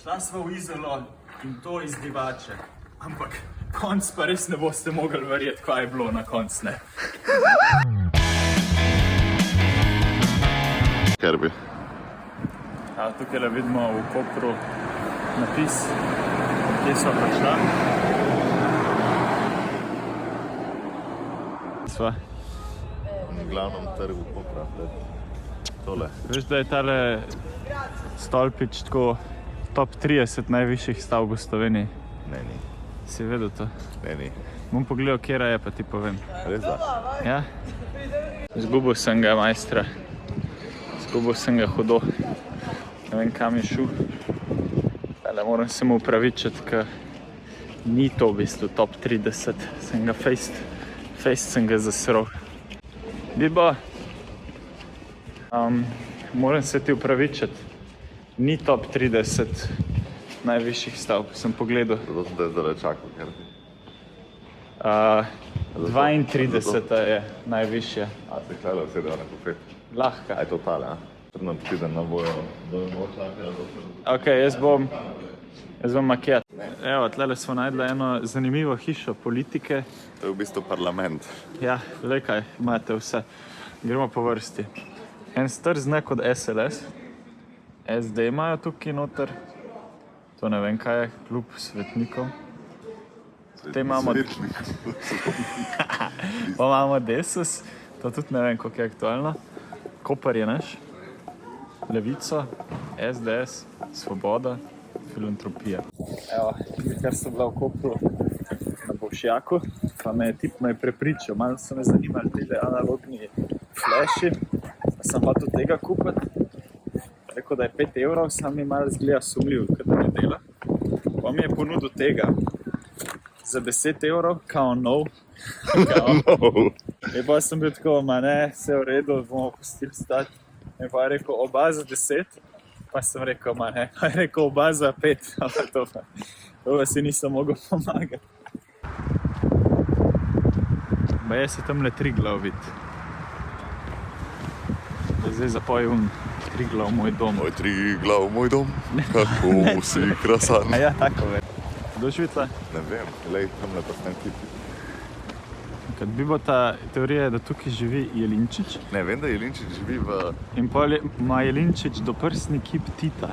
Šla sva v Izolo in to iz Divače. Ampak konc pa res ne boste mogli verjeti, kaj je bilo na konc, ne. Kerbi. Ja, tukaj vidimo v Kopru napis, kje sva prišla. Sva. Na glavnem trgu Kopra. Tole. Veš, da je tale stolpič tako top 30 najvišjih stavb v Sloveniji? Ne, ni. Si vedel to? Ne, ni. Bom pogledal, kjera je, pa ti povem. Res da? Ja? Zgubil sem ga, majstra. Zgubil sem ga hudo. Ne vem, kam je šel. Ale moram se mu upravičiti, ker ni to v bistvu top 30. Sem ga fejst sem ga zasral. Bibo, moram se ti upravičiti. Ni top 30 najvišjih stavb, sem pogledal. Zato sem te zdaj čakal, Kerbi. 32 je najvišja. A se hvala vse, da je nekaj fet. Lahka. A je to tale, a? Trudno pridem na bojo, da ne bo čakala. Ok, jaz bom makijat. Evo, tlele smo najdli eno zanimivo hišo politike. To je v bistvu parlament. Ja, le kaj, imate vse. Gremo po vrsti. En star znak od SLS. SD imajo tukaj noter. To ne vem, kaj je, klub svetnikov. Te imamo... Pa imamo Desus, to tudi ne vem, koliko je aktualno. Koper je naš. Levico, SDS, Svoboda, Filantropija. Evo, kar sem bila v Kopru na Bolšjaku, pa me je tip prepričal. Malo so me zanimali tele analogni flashi, da sem hotel tega kupiti. Rekel, da je 5 evrov, sam mi malo zgleda sumljiv, da ne dela. Pa mi je ponudil tega za 10 evrov, kao nov. In pa sem bil tako, ma ne, vse v redu, bomo pustili stati. In pa je rekel, oba za 10, pa sem rekel, ma ne, pa je rekel, oba za 5. To pa si nisem mogel pomagati. Baje se tamle Triglav vidi. Zdaj zapojim Triglav, moj dom. Moj Triglav, moj dom, kako si krasan. A ja, tako ve. Kdo živi? Ne vem, lej, tamle pa sem tipi. Kad bi bo ta teorija, da tukaj živi Jelinčič. Ne, vem, da Jelinčič živi v... In pol ima Jelinčič doprsni kip Tita.